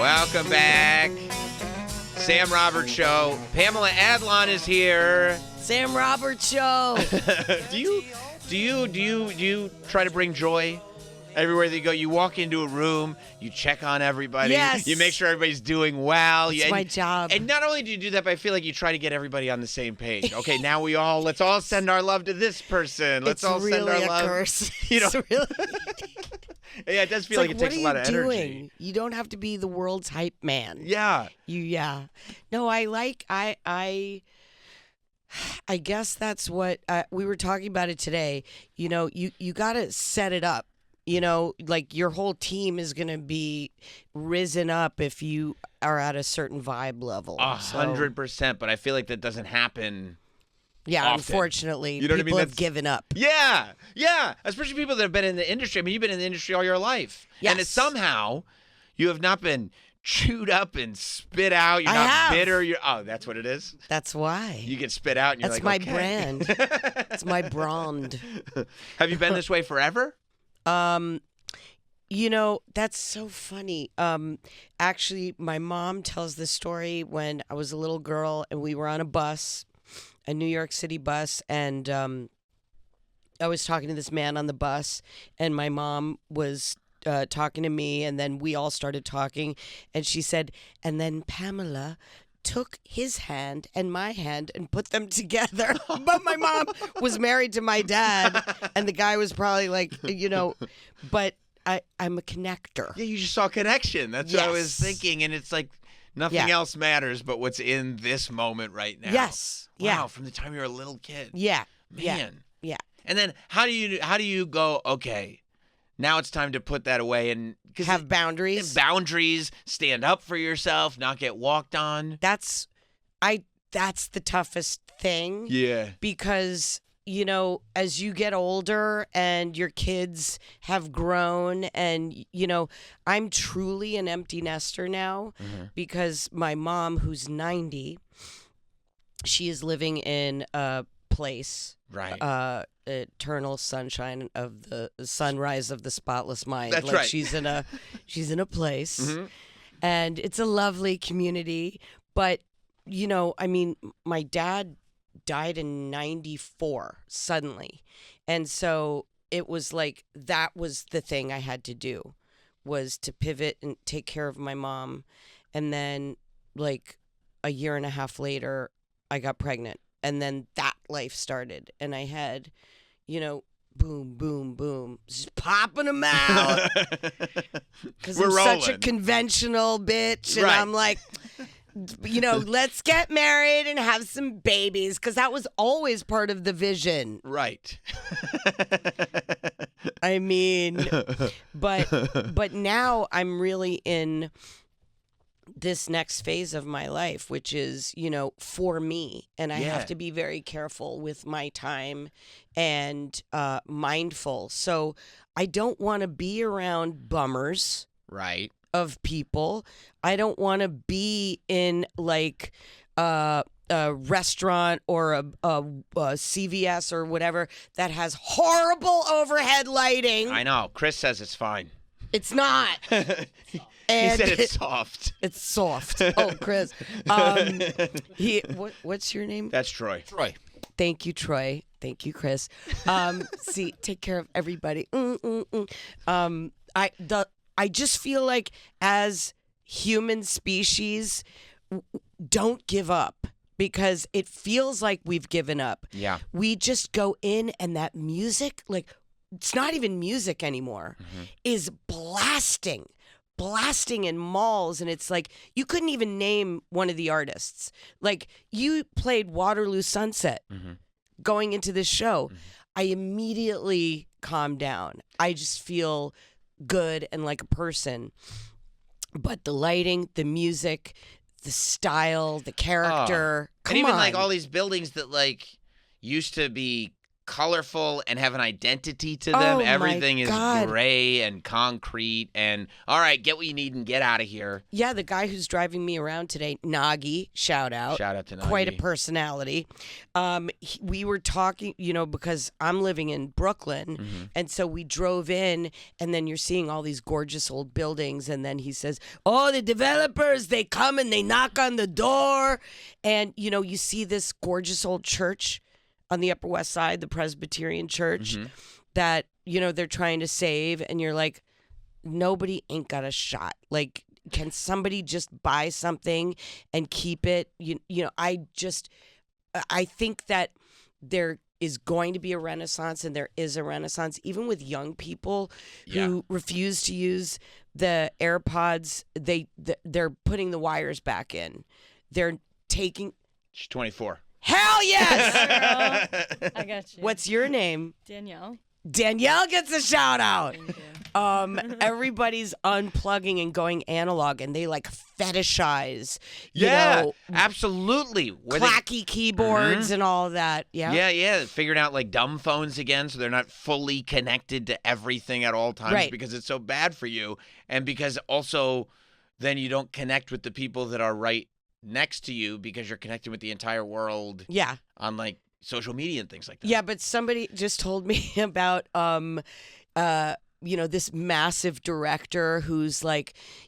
Welcome back. Sam Roberts Show. Pamela Adlon is here. Sam Roberts Show. Do you try to bring joy everywhere that you go? You walk into a room, you check on everybody. Yes. You make sure everybody's doing well. It's my job. And not only do you do that, but I feel like you try to get everybody on the same page. Okay, now let's all send our love to this person. Let's all send our love. Curse. You know, It's really. yeah, it does feel like it takes a lot of energy. What are you doing? You don't have to be the world's hype man. Yeah. No, I guess that's what we were talking about it today. You know, you got to set it up. You know, like your whole team is going to be risen up if you are at a certain vibe level. 100%, but I feel like that doesn't happen. Yeah, often. Unfortunately, you know people what I mean? have given up. Yeah, especially people that have been in the industry. I mean, you've been in the industry all your life. Yes. And somehow you have not been chewed up and spit out. You're I not have. bitter. That's what it is? That's why. You get spit out and you're That's like, my okay. brand. It's my brand. Have you been this way forever? You know, that's so funny. Actually, my mom tells this story when I was a little girl and we were on a bus, a New York City bus, and I was talking to this man on the bus, and my mom was talking to me, and then we all started talking, and she said, and then Pamela took his hand and my hand and put them together. But my mom was married to my dad, and the guy was probably like, but I'm a connector. Yeah, you just saw connection. That's what I was thinking. And it's like nothing else matters but what's in this moment right now. Yes. Wow, Yeah. from the time you were a little kid. Yeah. Man. Yeah. And then how do you go, okay, now it's time to put that away and Have boundaries. Boundaries, stand up for yourself, not get walked on. That's the toughest thing. Yeah. Because, as you get older and your kids have grown and, I'm truly an empty nester now because my mom, who's 90, she is living in a place. Right. Eternal sunshine of the sunrise of the spotless mind. That's like right. She's in a place, and it's a lovely community. But my dad died in 94 suddenly, and so it was like that was the thing I had to do, was to pivot and take care of my mom, and then like a year and a half later, I got pregnant. And then that life started, and I had, boom, boom, boom, just popping them out. Because I'm such a conventional bitch, and I'm like, let's get married and have some babies, because that was always part of the vision. Right. I mean, but now I'm really in this next phase of my life, which is, for me. And I have to be very careful with my time and mindful. So I don't want to be around bummers. Right. Of people. I don't want to be in like a restaurant or a CVS or whatever that has horrible overhead lighting. I know. Chris says it's fine. It's not. He said it's soft. It's soft. Oh, Chris. What's your name? That's Troy. Troy. Thank you, Troy. Thank you, Chris. See, take care of everybody. I just feel like as human species, don't give up, because it feels like we've given up. Yeah. We just go in, and that music, like, it's not even music anymore, is blasting in malls, and it's like you couldn't even name one of the artists. Like, you played Waterloo Sunset going into this show. I immediately calmed down. I just feel good and like a person. But the lighting, the music, the style, the character, come and even on. like all these buildings that like used to be colorful and have an identity to them. Oh, Everything my is God. gray and concrete and, all right, get what you need and get out of here. Yeah, the guy who's driving me around today, Nagi, shout out. Shout out to Nagi. Quite a personality. We were talking, because I'm living in Brooklyn, and so we drove in, and then you're seeing all these gorgeous old buildings, and then he says, oh, the developers, they come and they knock on the door, and, you see this gorgeous old church on the Upper West Side, the Presbyterian Church, that, they're trying to save, and you're like, nobody ain't got a shot. Like, can somebody just buy something and keep it? I think that there is going to be a renaissance, and there is a renaissance, even with young people who refuse to use the AirPods. They're putting the wires back in. They're taking. She's 24. Hell yes! Girl, I got you. What's your name? Danielle? Danielle gets a shout out. Thank you. Everybody's unplugging and going analog, and they fetishize, absolutely. clacky keyboards and all of that. Yeah. Figuring out dumb phones again, so they're not fully connected to everything at all times, Right. because it's so bad for you, and because also then you don't connect with the people that are right next to you because you're connecting with the entire world. Yeah. On social media and things like that. Yeah, but somebody just told me about this massive director who's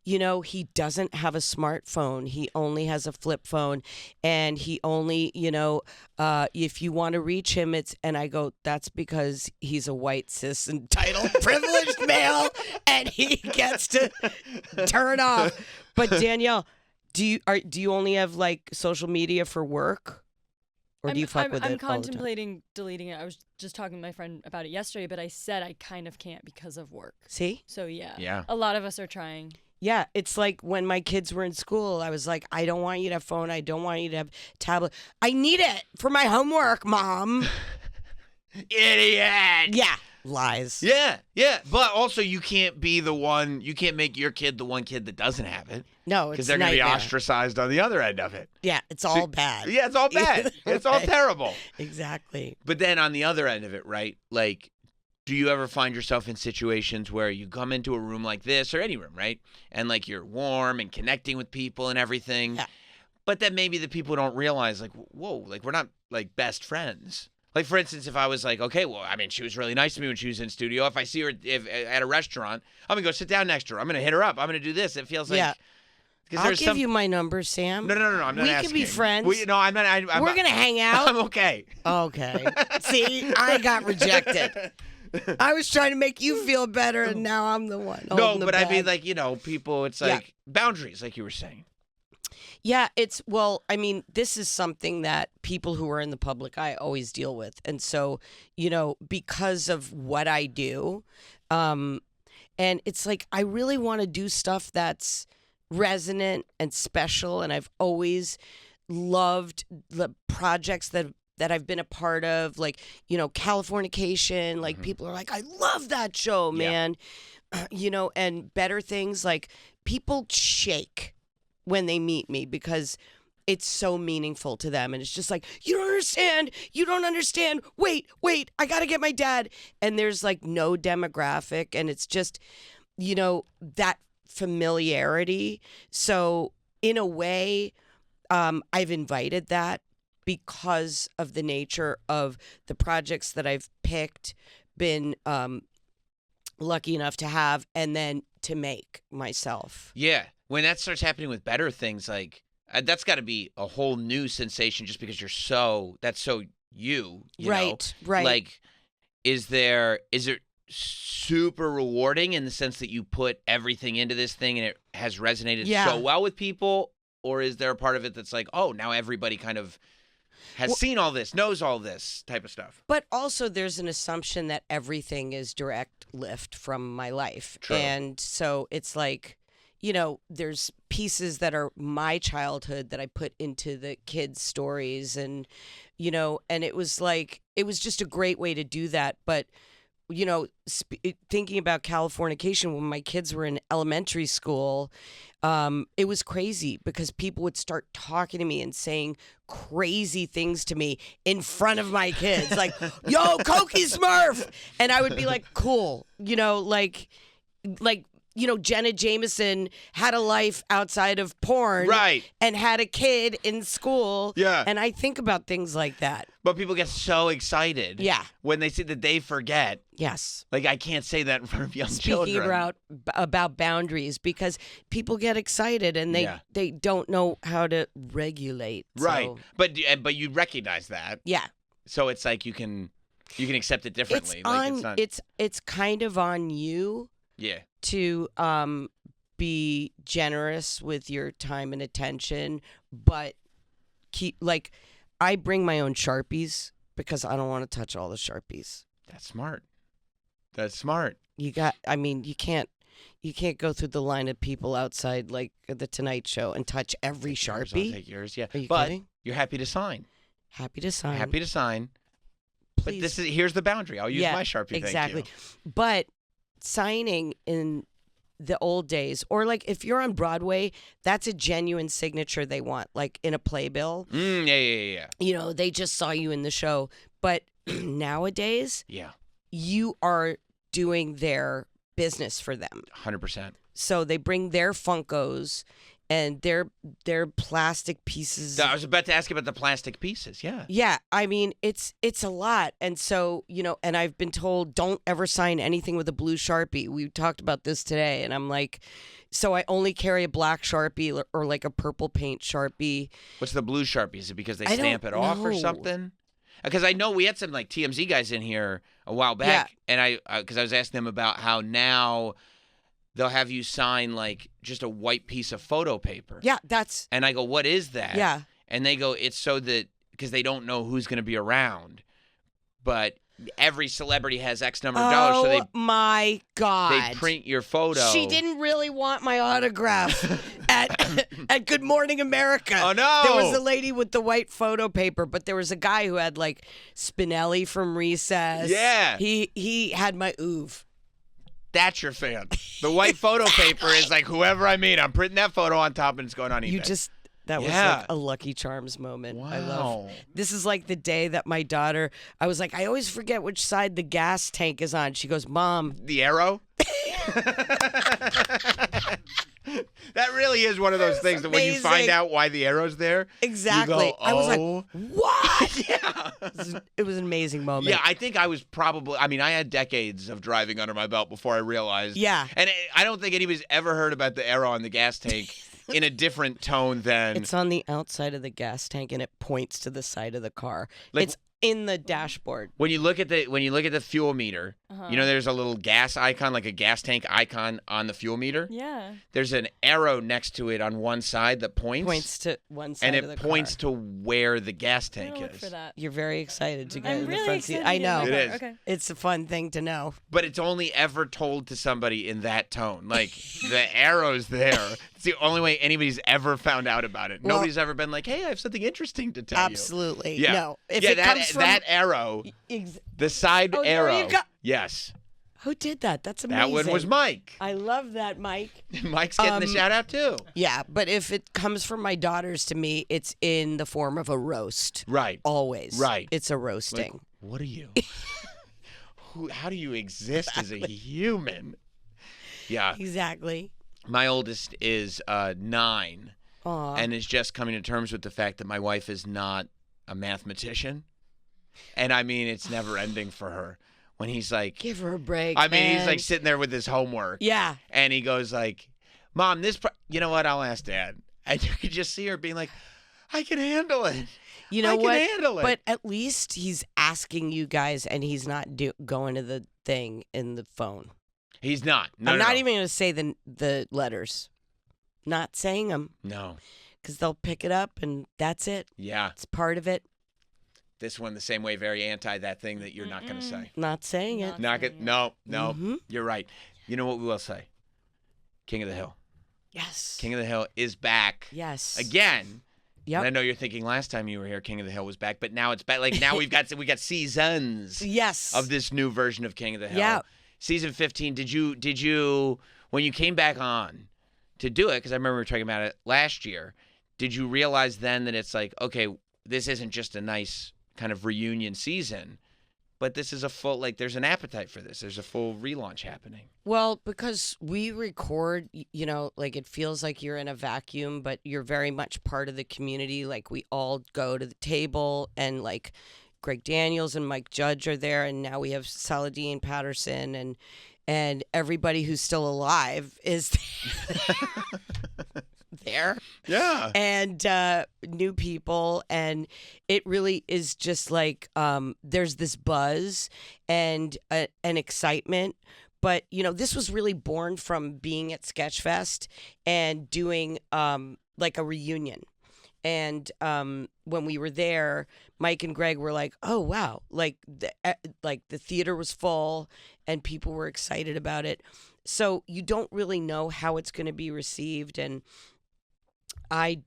he doesn't have a smartphone. He only has a flip phone, and he only, if you want to reach him, and I go, that's because he's a white, cis, entitled, privileged male, and he gets to turn off. But Danielle, do you only have social media for work? Or do you fuck with it all I'm the time? contemplating deleting it. I was just talking to my friend about it yesterday, but I said I kind of can't because of work. See? So yeah. Yeah. A lot of us are trying. Yeah, it's like when my kids were in school, I was like, I don't want you to have phone. I don't want you to have tablet. I need it for my homework, Mom. Idiot. Yeah. Lies. Yeah. But also you can't make your kid the one kid that doesn't have it. No, it's because they're going to be nightmare. ostracized on the other end of it. Yeah, it's all bad. Yeah, it's all bad. It's all terrible. Exactly. But then on the other end of it, right? Do you ever find yourself in situations where you come into a room like this or any room, right? And you're warm and connecting with people and everything. Yeah. But then maybe the people don't realize whoa, we're not best friends. For instance, if I was okay, well, I mean, she was really nice to me when she was in studio. If I see her at a restaurant, I'm going to go sit down next to her. I'm going to hit her up. I'm going to do this. It feels like... Yeah. I'll give you my number, Sam. No. I'm not we asking. can be friends. No, I'm not. We're going to hang out. I'm okay. Okay. See, I got rejected. I was trying to make you feel better, and now I'm the one. No, the but bag. I mean, people, it's boundaries, like you were saying. Yeah, this is something that people who are in the public eye always deal with. And so, because of what I do, and it's I really want to do stuff that's resonant and special. And I've always loved the projects that I've been a part of, Californication. People are I love that show, man. And Better Things, people shake when they meet me because it's so meaningful to them, and it's just you don't understand, wait, I gotta get my dad, and there's no demographic, and it's just that familiarity. So in a way, I've invited that because of the nature of the projects that I've picked, been lucky enough to have, and then to make myself. Yeah. When that starts happening with Better Things, that's got to be a whole new sensation just because that's so you Right, know? right. Is it super rewarding in the sense that you put everything into this thing and it has resonated so well with people? Or is there a part of it that's oh, now everybody kind of has seen all this, knows all this type of stuff? But also there's an assumption that everything is direct lift from my life. True. And so it's there's pieces that are my childhood that I put into the kids' stories, and and it was just a great way to do that. But thinking about Californication when my kids were in elementary school, it was crazy because people would start talking to me and saying crazy things to me in front of my kids, like, yo, Cokie Smurf. And I would be like, cool, Jenna Jameson had a life outside of porn, right, and had a kid in school. Yeah. And I think about things like that. But people get so excited. Yeah. When they see that they forget. Yes. Like, I can't say that in front of young children. Speaking about boundaries, because people get excited and they don't know how to regulate. Right. So. But you recognize that. Yeah. So it's like you can accept it differently. It's kind of on you. Yeah. To be generous with your time and attention, but I bring my own Sharpies because I don't want to touch all the Sharpies. That's smart. You can't go through the line of people outside like the Tonight Show and touch every Sharpie. I'll take yours, yeah. Are you but kidding? You're happy to sign. Happy to sign. Please. But here's the boundary. I'll use my Sharpie. Exactly. Thank you. But signing in the old days, or like if you're on Broadway, that's a genuine signature they want, like in a playbill. Yeah. They just saw you in the show. But nowadays, you are doing their business for them. 100%. So they bring their Funkos and their plastic pieces. I was about to ask you about the plastic pieces. Yeah. Yeah. I mean, it's a lot. And so, and I've been told don't ever sign anything with a blue Sharpie. We talked about this today. And I'm like, so I only carry a black Sharpie or like a purple paint Sharpie. What's the blue Sharpie? Is it because they stamp it off or something? Because I know we had some like TMZ guys in here a while back. And I was asking them about how now they'll have you sign like just a white piece of photo paper. Yeah, And I go, what is that? Yeah. And they go, it's so that, because they don't know who's going to be around. But every celebrity has X number of dollars. So my God. They print your photo. She didn't really want my autograph at Good Morning America. Oh, no. There was a lady with the white photo paper, but there was a guy who had like Spinelli from Recess. Yeah. He had my oeuvre. That's your fan. The white photo paper is like whoever I meet. I'm printing that photo on top and it's going on eBay. That was like a Lucky Charms moment. Wow. This is like the day that my daughter, I was like, I always forget which side the gas tank is on. She goes, Mom. The arrow? That really is one of those things that when you find out why the arrow's there, exactly. You go, oh. I was like, what? Yeah. It was an amazing moment. Yeah, I think I was I had decades of driving under my belt before I realized. Yeah. And I don't think anybody's ever heard about the arrow on the gas tank in a different tone than. It's on the outside of the gas tank and it points to the side of the car. It's in the dashboard. When you look at the fuel meter, there's a little gas icon, like a gas tank icon on the fuel meter. Yeah. There's an arrow next to it on one side that points to one side of the car. And it points to where the gas tank look is. for that. You're very excited to get in really the front seat. excited I to get know. in the car. Okay. It's a fun thing to know. But it's only ever told to somebody in that tone. Like the arrow's there. It's the only way anybody's ever found out about it. Nobody's ever been like, "Hey, I have something interesting to tell you." Absolutely. Yeah. No. If it comes from that arrow, the side arrow. There you go. Yes. Who did that? That's amazing. That one was Mike. I love that, Mike. Mike's getting the shout out too. Yeah, but if it comes from my daughters to me, it's in the form of a roast. Right. Always. Right. It's a roasting. Like, what are you? How do you exist as a human? Yeah. Exactly. My oldest is 9. Aww. And is just coming to terms with the fact that my wife is not a mathematician. And I mean, it's never ending for her. When he's like, give her a break. He's like sitting there with his homework. Yeah. And he goes like, Mom, you know what? I'll ask Dad. And you could just see her being like, I can handle it. You know what? I can handle it. But at least he's asking you guys and he's not going to the thing in the phone. He's not. No, I'm no, not no. even going to say the letters. Not saying them. No. Because they'll pick it up and that's it. Yeah. It's part of it. This one the same way, very anti that thing that you're not going to say. Not saying it. No. Mm-hmm. You're right. You know what we will say? King of the Hill. Yes. King of the Hill is back. Yes. Again. Yep. And I know you're thinking last time you were here, King of the Hill was back, but now it's back. Like now we got seasons. Yes. Of this new version of King of the Hill. Yeah. Season 15. Did you when you came back on to do it? Because I remember we were talking about it last year. Did you realize then that it's like, okay, this isn't just a nice kind of reunion season, but this is a full, like, there's an appetite for this. There's a full relaunch happening. Well, because we record, like it feels like you're in a vacuum, but you're very much part of the community. Like we all go to the table and like Greg Daniels and Mike Judge are there. And now we have Saladin Patterson and everybody who's still alive is there. Yeah. And new people. And it really is just like there's this buzz and an excitement. But, this was really born from being at Sketchfest and doing like a reunion. And when we were there, Mike and Greg were like, "Oh wow!" Like the theater was full, and people were excited about it. So you don't really know how it's going to be received. And I'm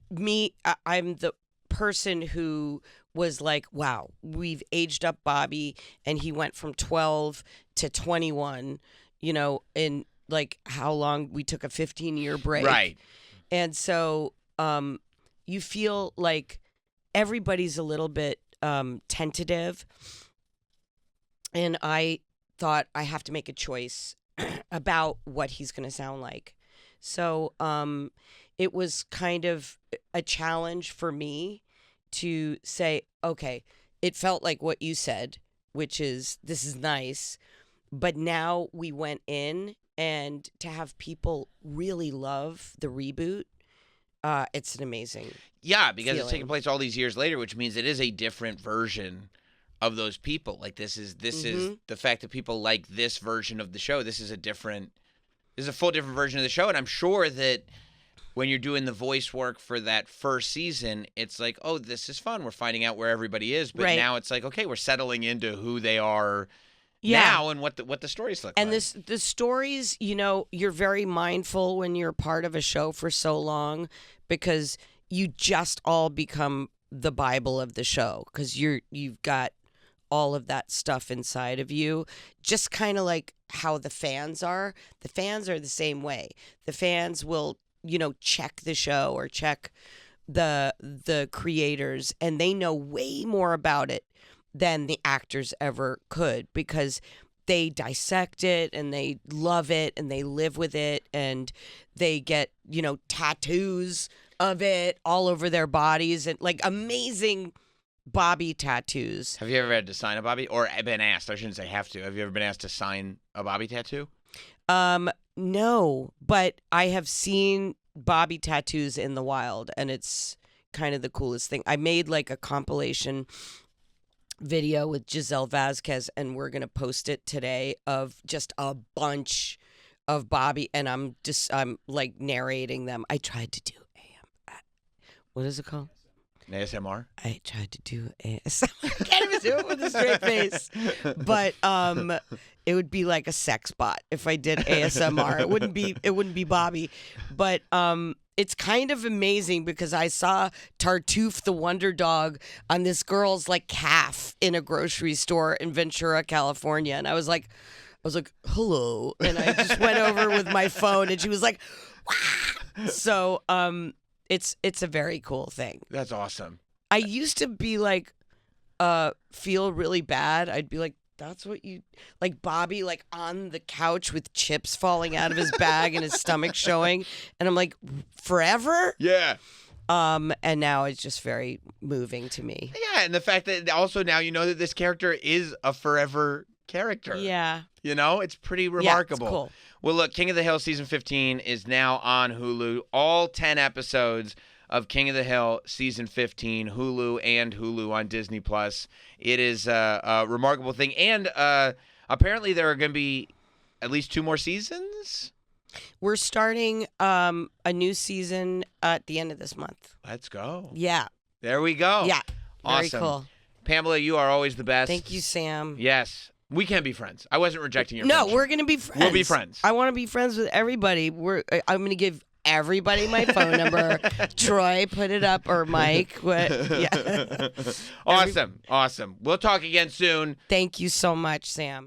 the person who was like, "Wow, we've aged up Bobby, and he went from 12 to 21." In like how long we took a 15-year break, Right? And so you feel like everybody's a little bit tentative. And I thought I have to make a choice about what he's going to sound like. So it was kind of a challenge for me to say, okay, it felt like what you said, which is this is nice. But now we went in, and to have people really love the reboot, it's an amazing because it's taking place all these years later, which means it is a different version of those people. Like this is the fact that people like this version of the show. This is a full different version of the show, and I'm sure that when you're doing the voice work for that first season, it's like, oh, this is fun. We're finding out where everybody is, but now it's like, okay, we're settling into who they are. Now and what the stories look like. And the stories, you're very mindful when you're part of a show for so long because you just all become the Bible of the show because you've got all of that stuff inside of you. Just kind of like how the fans are. The fans are the same way. The fans will, check the show or check the creators, and they know way more about it than the actors ever could because they dissect it and they love it and they live with it and they get, tattoos of it all over their bodies and like amazing Bobby tattoos. Have you ever had to sign a Bobby or been asked? I shouldn't say have to. Have you ever been asked to sign a Bobby tattoo? No, but I have seen Bobby tattoos in the wild and it's kind of the coolest thing. I made like a compilation video with Giselle Vasquez and we're going to post it today of just a bunch of Bobby and I'm like narrating them. I tried to do what is it called? An ASMR? I tried to do ASMR. I can't even do it with a straight face. But it would be like a sex bot if I did ASMR. It wouldn't be Bobby. But it's kind of amazing because I saw Tartuffe the Wonder Dog on this girl's like calf in a grocery store in Ventura, California. And I was like, hello. And I just went over with my phone and she was like, wah! So it's a very cool thing. That's awesome. I used to be like, feel really bad. I'd be like, that's what you like Bobby like on the couch with chips falling out of his bag and his stomach showing. And I'm like, forever? Yeah. And now it's just very moving to me. Yeah, and the fact that also now you know that this character is a forever character. Yeah. It's pretty remarkable. Yeah, it's cool. Well, look, King of the Hill season 15 is now on Hulu. All 10 episodes of King of the Hill season 15, Hulu and Hulu on Disney+. It is a remarkable thing. And apparently there are going to be at least 2 more seasons? We're starting a new season at the end of this month. Let's go. Yeah. There we go. Yeah. Very awesome. Cool. Pamela, you are always the best. Thank you, Sam. Yes. We can be friends. I wasn't rejecting your No, friendship. we're going to be friends. We'll be friends. I want to be friends with everybody. I'm going to give everybody my phone number. Troy put it up, or Mike. Yeah. Awesome. We'll talk again soon. Thank you so much, Sam.